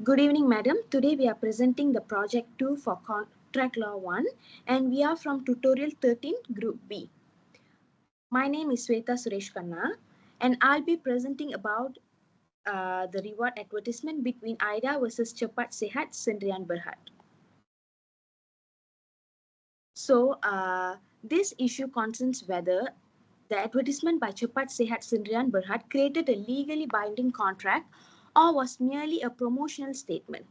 Good evening, madam. Today we are presenting the project 2 for Contract Law 1 and we are from tutorial 13 Group B. My name is Sweta Suresh Khanna and I'll be presenting about the reward advertisement between Ida versus Cepat Sehat Sendirian Berhad. So this issue concerns whether the advertisement by Cepat Sehat Sendirian Berhad created a legally binding contract or was merely a promotional statement.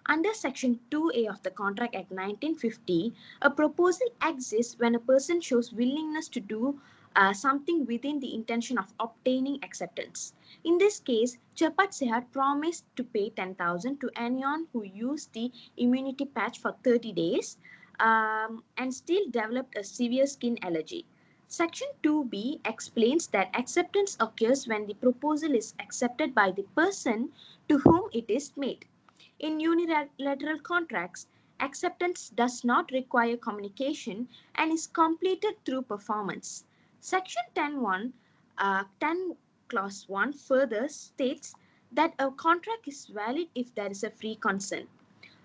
Under Section 2A of the Contract Act 1950, a proposal exists when a person shows willingness to do something within the intention of obtaining acceptance. In this case, Cepat Sehat promised to pay 10,000 to anyone who used the immunity patch for 30 days and still developed a severe skin allergy. Section 2B explains that acceptance occurs when the proposal is accepted by the person to whom it is made. In unilateral contracts, acceptance does not require communication and is completed through performance. Section 10 clause 1 further states that a contract is valid if there is a free consent,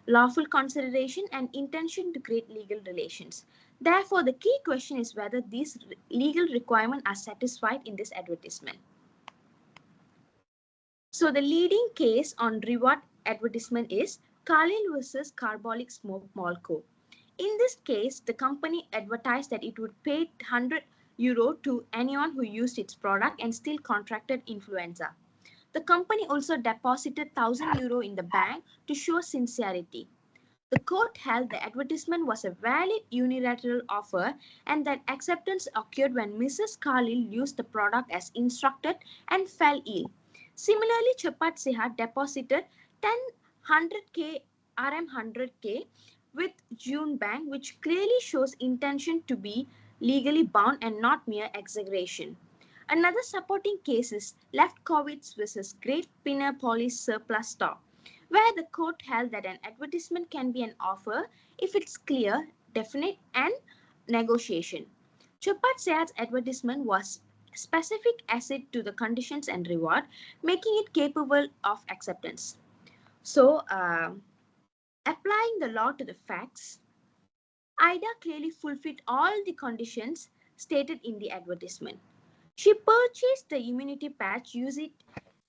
lawful consideration and intention to create legal relations. Therefore, the key question is whether these legal requirements are satisfied in this advertisement. So the leading case on reward advertisement is Carlyle versus Carbolic Smoke Mall Co. In this case, the company advertised that it would pay €100 to anyone who used its product and still contracted influenza. The company also deposited €1,000 in the bank to show sincerity. The court held the advertisement was a valid unilateral offer and that acceptance occurred when Mrs. Carlyle used the product as instructed and fell ill. Similarly, Cepat Sehat deposited 100K RM100K with June Bank, which clearly shows intention to be legally bound and not mere exaggeration. Another supporting case is Lefkowitz versus Great Pinner-Police Surplus Store, where the court held that an advertisement can be an offer if it's clear, definite, and negotiation. Cepat Sehat's advertisement was specific as it to the conditions and reward, making it capable of acceptance. So, applying the law to the facts, Ida clearly fulfilled all the conditions stated in the advertisement. She purchased the immunity patch, used it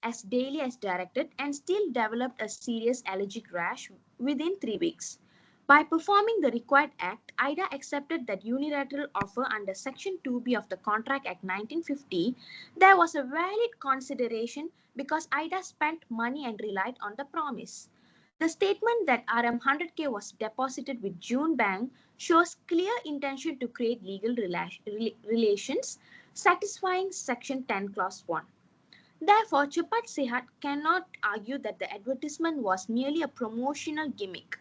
as daily as directed, and still developed a serious allergic rash within 3 weeks. By performing the required act, Ida accepted that unilateral offer under Section 2B of the Contract Act 1950. There was a valid consideration because Ida spent money and relied on the promise. The statement that RM100K was deposited with June Bank shows clear intention to create legal relations, satisfying Section 10 Clause 1. Therefore, Cepat Sehat cannot argue that the advertisement was merely a promotional gimmick.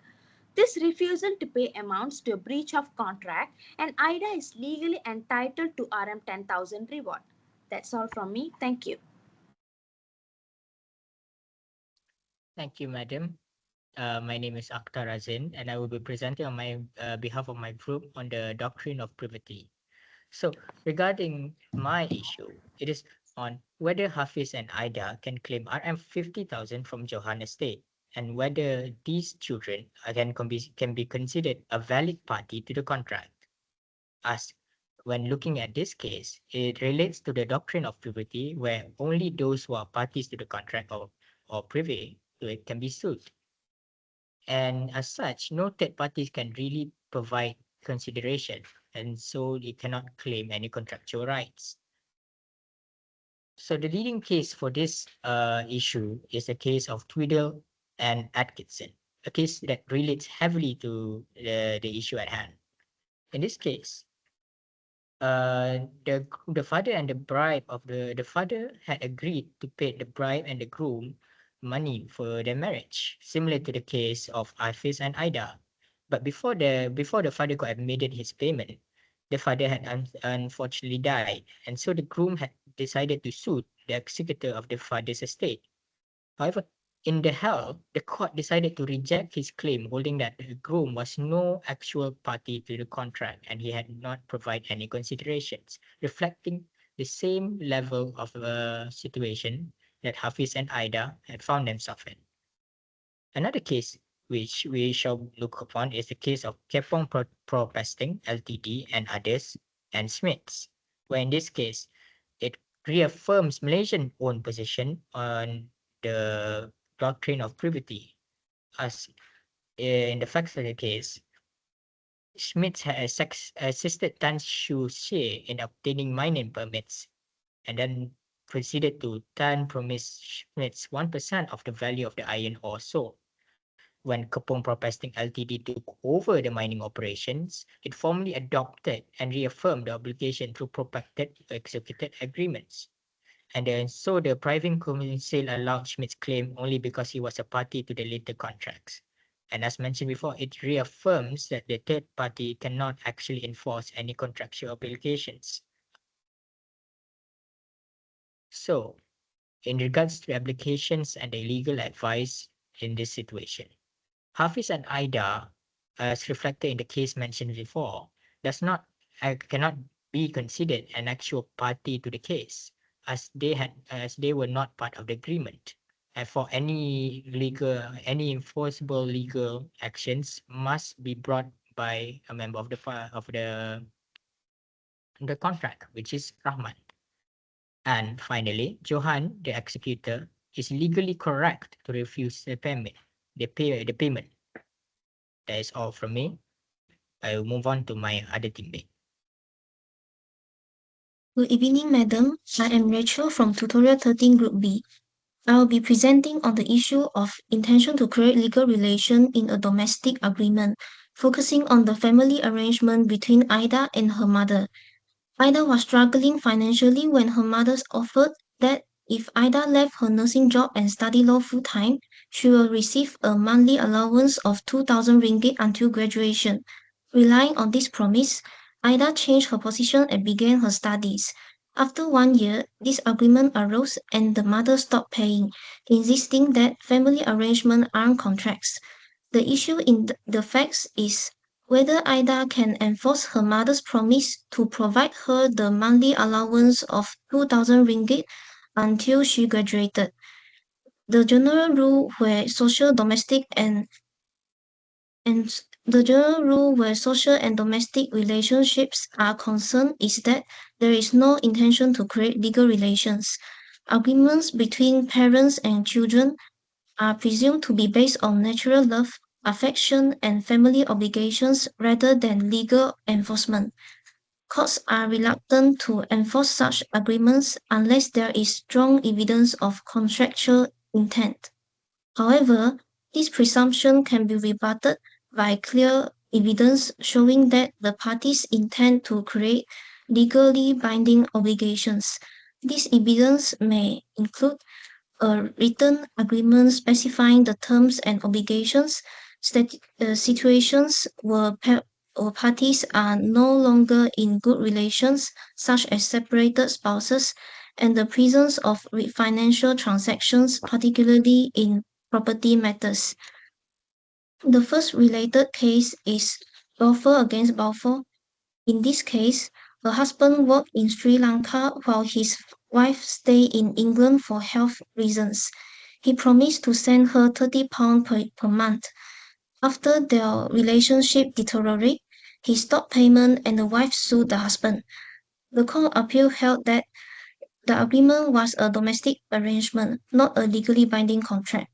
This refusal to pay amounts to a breach of contract, and Ida is legally entitled to RM 10,000 reward. That's all from me. Thank you. Thank you, madam. My name is Akhtar Azin, and I will be presenting on my behalf of my group on the doctrine of privity. So, regarding my issue, it is on whether Hafiz and Ida can claim RM 50,000 from Johanna State, and whether these children can be considered a valid party to the contract. As when looking at this case, it relates to the doctrine of privity, where only those who are parties to the contract or privy to it can be sued. And as such, no third parties can really provide consideration, and so they cannot claim any contractual rights. So the leading case for this issue is the case of Tweedle and Atkinson, a case that relates heavily to the issue at hand. In this case, the father and the bride of the father had agreed to pay the bride and the groom money for their marriage, similar to the case of Hafiz and Ida. But before the father could have made his payment, the father had unfortunately died, and so the groom had decided to sue the executor of the father's estate. However, in the hell, the court decided to reject his claim, holding that the groom was no actual party to the contract and he had not provided any considerations, reflecting the same level of situation that Hafiz and Ida had found themselves in. Another case which we shall look upon is the case of Kepong Broadcasting Ltd and others and Smiths, where in this case it reaffirms Malaysian own position on the doctrine of privity. As in the facts of the case, Smiths has assisted Tan Shu Xie in obtaining mining permits and then proceeded to Tan promise Smiths 1% of the value of the iron ore sold. When Kepong Broadcasting Ltd took over the mining operations, it formally adopted and reaffirmed the obligation through prospected executed agreements. And then so the private company sale allowed Schmidt's claim only because he was a party to the later contracts. And as mentioned before, it reaffirms that the third party cannot actually enforce any contractual obligations. So, in regards to the applications and the legal advice in this situation, Hafiz and Aida, as reflected in the case mentioned before, cannot be considered an actual party to the case, as they were not part of the agreement. And for any enforceable legal actions must be brought by a member of the contract, which is Rahman. And finally, Johan, the executor, is legally correct to refuse the payment. The payment. That is all from me. I will move on to my other teammate. Good evening, madam. I am Rachel from Tutorial 13 Group B. I will be presenting on the issue of intention to create legal relation in a domestic agreement, focusing on the family arrangement between Ida and her mother. Ida was struggling financially when her mother offered that if Ida left her nursing job and study law full-time, she will receive a monthly allowance of 2,000 ringgit until graduation. Relying on this promise, Ida changed her position and began her studies. After 1 year, this agreement arose and the mother stopped paying, insisting that family arrangements aren't contracts. The issue in the facts is whether Ida can enforce her mother's promise to provide her the monthly allowance of 2,000 ringgit until she graduated. The general rule where social domestic relationships are concerned is that there is no intention to create legal relations. Agreements between parents and children are presumed to be based on natural love, affection, and family obligations rather than legal enforcement. Courts are reluctant to enforce such agreements unless there is strong evidence of contractual intent. However, this presumption can be rebutted by clear evidence showing that the parties intend to create legally binding obligations. This evidence may include a written agreement specifying the terms and obligations, situations where parties are no longer in good relations, such as separated spouses, and the presence of financial transactions, particularly in property matters. The first related case is Balfour against Balfour. In this case, a husband worked in Sri Lanka while his wife stayed in England for health reasons. He promised to send her £30 per month. After their relationship deteriorated, he stopped payment and the wife sued the husband. The court of appeal held that the agreement was a domestic arrangement, not a legally binding contract.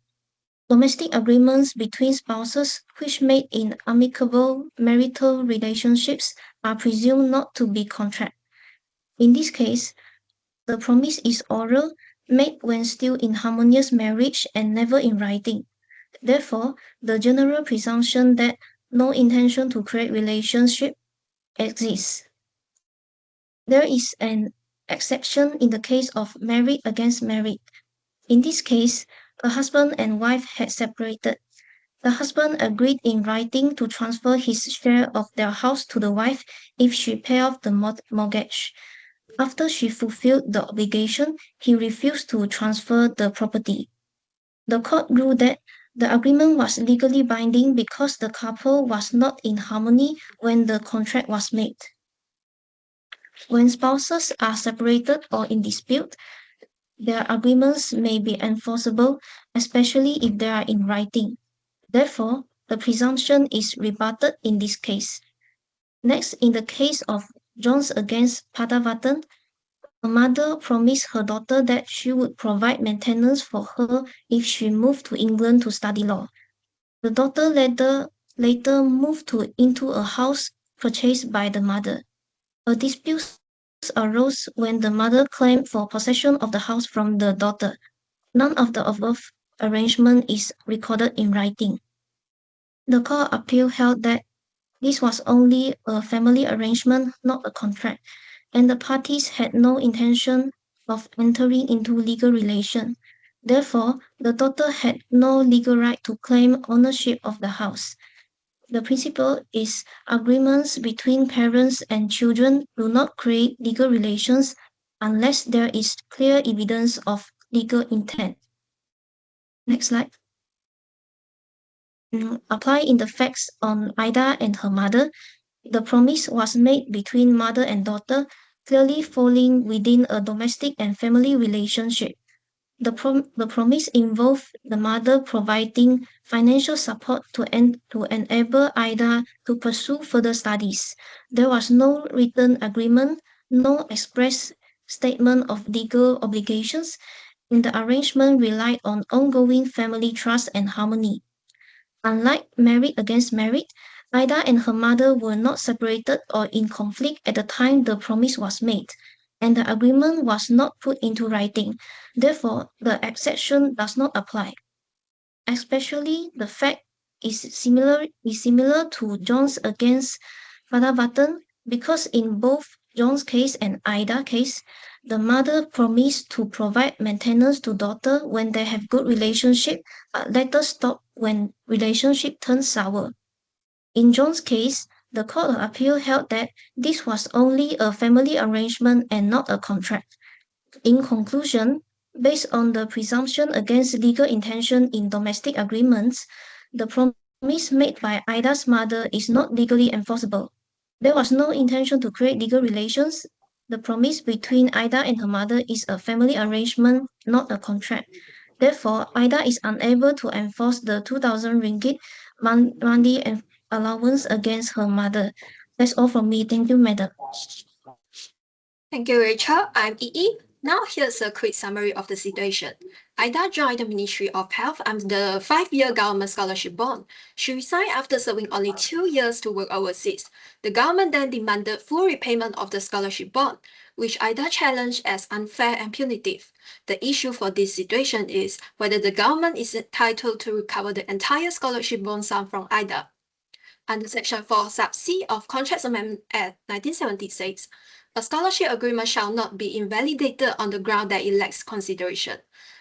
Domestic agreements between spouses which made in amicable marital relationships are presumed not to be contract. In this case, the promise is oral, made when still in harmonious marriage and never in writing. Therefore, the general presumption that no intention to create relationship exists. There is an exception in the case of married against married. In this case, a husband and wife had separated. The husband agreed in writing to transfer his share of their house to the wife if she paid off the mortgage. After she fulfilled the obligation, he refused to transfer the property. The court ruled that the agreement was legally binding because the couple was not in harmony when the contract was made. When spouses are separated or in dispute, their agreements may be enforceable, especially if they are in writing. Therefore, the presumption is rebutted in this case. Next, in the case of Jones against Padavatan, a mother promised her daughter that she would provide maintenance for her if she moved to England to study law. The daughter later moved into a house purchased by the mother. A dispute arose when the mother claimed for possession of the house from the daughter. None of the above arrangement is recorded in writing. The Court of Appeal held that this was only a family arrangement, not a contract, and the parties had no intention of entering into legal relation. Therefore, the daughter had no legal right to claim ownership of the house. The principle is agreements between parents and children do not create legal relations unless there is clear evidence of legal intent. Next slide. Apply in the facts on Ida and her mother. The promise was made between mother and daughter, clearly falling within a domestic and family relationship. The promise involved the mother providing financial support to enable Ida to pursue further studies. There was no written agreement, no express statement of legal obligations, and the arrangement relied on ongoing family trust and harmony. Unlike married against married, Ida and her mother were not separated or in conflict at the time the promise was made, and the agreement was not put into writing. Therefore, the exception does not apply. Especially the fact is similar to Jones against Padavatan because in both John's case and Ida case, the mother promised to provide maintenance to daughter when they have good relationship, but later stop when relationship turns sour. In John's case, the Court of Appeal held that this was only a family arrangement and not a contract. In conclusion, based on the presumption against legal intention in domestic agreements, the promise made by Ida's mother is not legally enforceable. There was no intention to create legal relations. The promise between Ida and her mother is a family arrangement, not a contract. Therefore, Ida is unable to enforce the 2,000 ringgit monthly allowance against her mother. That's all from me. Thank you, madam. Thank you, Rachel. I'm Yi. Now here's a quick summary of the situation. Ida joined the Ministry of Health under the 5-year government scholarship bond. She resigned after serving only 2 years to work overseas. The government then demanded full repayment of the scholarship bond, which Ida challenged as unfair and punitive. The issue for this situation is whether the government is entitled to recover the entire scholarship bond sum from Ida. Under Section 4 Sub C of Contracts Amendment Act 1976, a scholarship agreement shall not be invalidated on the ground that it lacks consideration.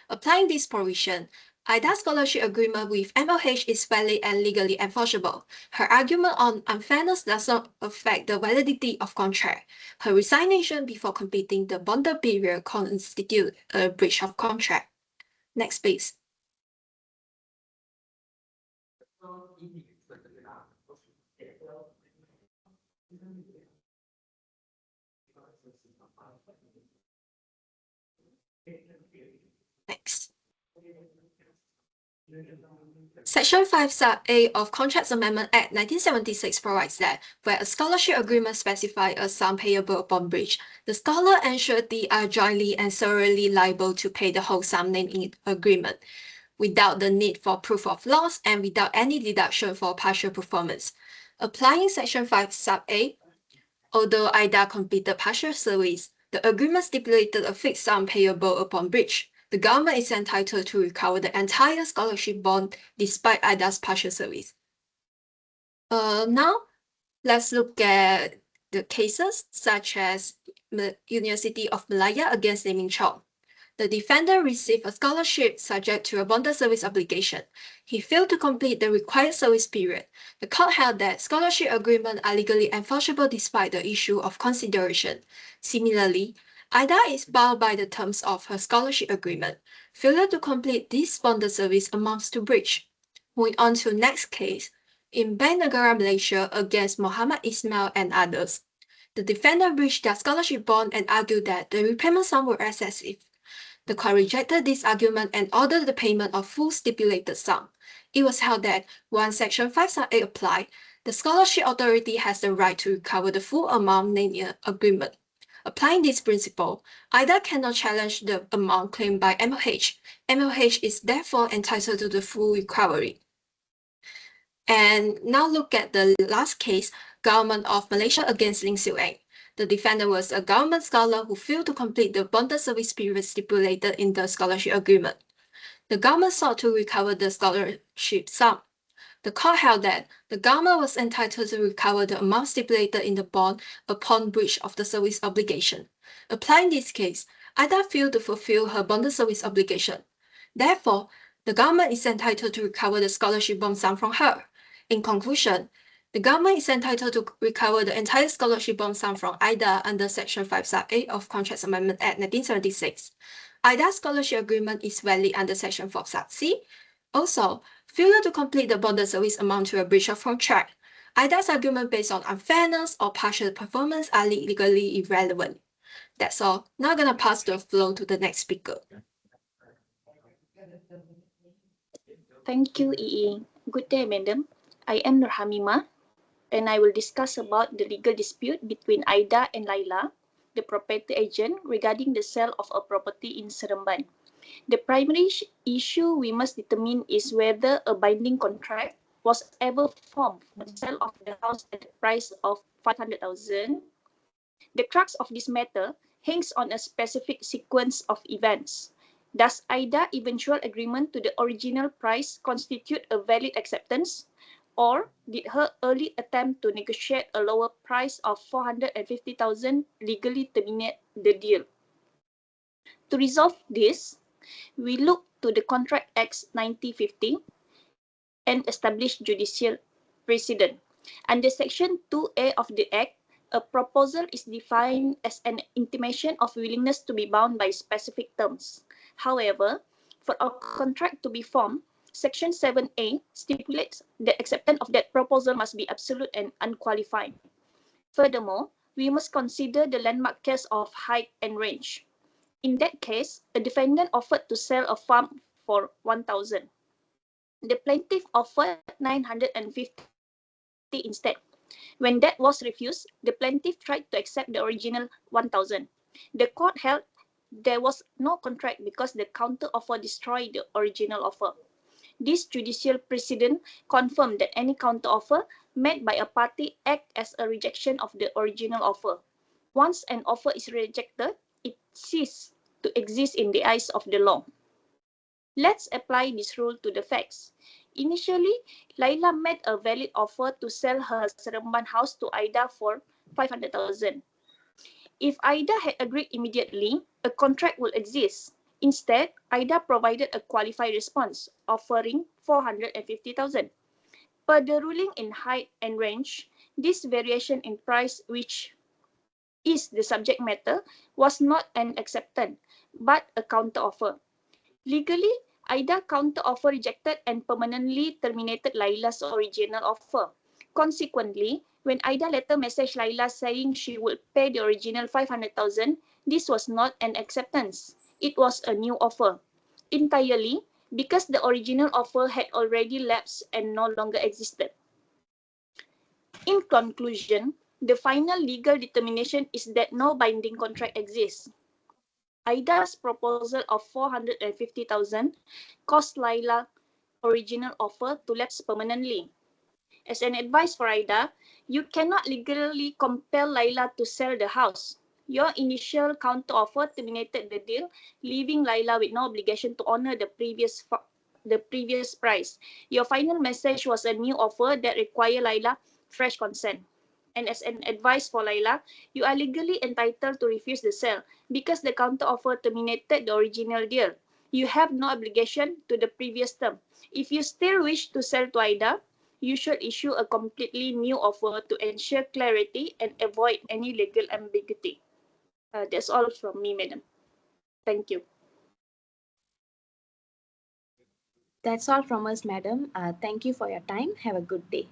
Applying this provision, Ida's scholarship agreement with MOH is valid and legally enforceable. Her argument on unfairness does not affect the validity of contract. Her resignation before completing the bonded period constitutes a breach of contract. Next, please. Next. Section 5 Sub A of Contracts Amendment Act 1976 provides that where a scholarship agreement specifies a sum payable upon breach, the scholar and surety are jointly and severally liable to pay the whole sum named in agreement, without the need for proof of loss and without any deduction for partial performance. Applying Section 5 Sub A, although Ida completed partial service, the agreement stipulated a fixed sum payable upon breach. The government is entitled to recover the entire scholarship bond despite Ida's partial service. Now, let's look at the cases such as the University of Malaya against Lee Min Chong. The defendant received a scholarship subject to a bonded service obligation. He failed to complete the required service period. The court held that scholarship agreements are legally enforceable despite the issue of consideration. Similarly, Ida is bound by the terms of her scholarship agreement. Failure to complete this bonded service amounts to breach. Moving on to next case, in Bank Negara Malaysia against Muhammad Ismail and others. The defendant breached their scholarship bond and argued that the repayment sum were excessive. The court rejected this argument and ordered the payment of full stipulated sum. It was held that once Section 5(a) applied, the scholarship authority has the right to recover the full amount named in the agreement. Applying this principle, IDA cannot challenge the amount claimed by MOH. MOH is therefore entitled to the full recovery. And now look at the last case, Government of Malaysia against Ling Siew Eng. The defendant was a government scholar who failed to complete the bonded service period stipulated in the scholarship agreement. The government sought to recover the scholarship sum. The court held that the government was entitled to recover the amount stipulated in the bond upon breach of the service obligation. Applying this case, IDA failed to fulfill her bonded service obligation. Therefore, the government is entitled to recover the scholarship bond sum from her. In conclusion, the government is entitled to recover the entire scholarship bond sum from IDA under Section 5(a) of Contracts Amendment Act 1976. IDA scholarship agreement is valid under Section 4(c). Also, failure to complete the bonded service amount to a breach of contract. IDA's argument based on unfairness or partial performance are legally irrelevant. That's all. Now I'm gonna pass the floor to the next speaker. Thank you, EE. Good day, madam. I am Nur Hamimah, and I will discuss about the legal dispute between IDA and Laila, the property agent, regarding the sale of a property in Seremban. The primary issue we must determine is whether a binding contract was ever formed for the sale of the house at the price of 500,000. The crux of this matter hangs on a specific sequence of events. Does IDA eventual agreement to the original price constitute a valid acceptance, or did her early attempt to negotiate a lower price of 450,000 legally terminate the deal? To resolve this, we look to the Contract Act 1950 and establish judicial precedent. Under Section 2A of the Act, a proposal is defined as an intimation of willingness to be bound by specific terms. However, for a contract to be formed, Section 7A stipulates that acceptance of that proposal must be absolute and unqualified. Furthermore, we must consider the landmark case of height and range. In that case, a defendant offered to sell a farm for 1,000. The plaintiff offered 950 instead. When that was refused, the plaintiff tried to accept the original 1,000. The court held there was no contract because the counter offer destroyed the original offer. This judicial precedent confirmed that any counter offer made by a party acts as a rejection of the original offer. Once an offer is rejected, it ceases to exist in the eyes of the law. Let's apply this rule to the facts. Initially, Laila made a valid offer to sell her Seremban house to IDA for 500,000. If IDA had agreed immediately, a contract will exist. Instead, IDA provided a qualified response, offering 450,000. Per the ruling in height and range, this variation in price, which is the subject matter, was not an acceptance, but a counteroffer. Legally, IDA counteroffer rejected and permanently terminated Laila's original offer. Consequently, when IDA later messaged Laila saying she would pay the original 500,000, this was not an acceptance. It was a new offer. Entirely because the original offer had already lapsed and no longer existed. In conclusion, the final legal determination is that no binding contract exists. IDA's proposal of 450,000 caused Laila original offer to lapse permanently. As an advice for IDA, you cannot legally compel Laila to sell the house. Your initial counteroffer terminated the deal, leaving Laila with no obligation to honor the previous price. Your final message was a new offer that required Laila fresh consent. And as an advice for Laila, you are legally entitled to refuse the sale because the counteroffer terminated the original deal. You have no obligation to the previous term. If you still wish to sell to IDA, you should issue a completely new offer to ensure clarity and avoid any legal ambiguity. That's all from me, madam. Thank you. That's all from us, madam. Thank you for your time. Have a good day.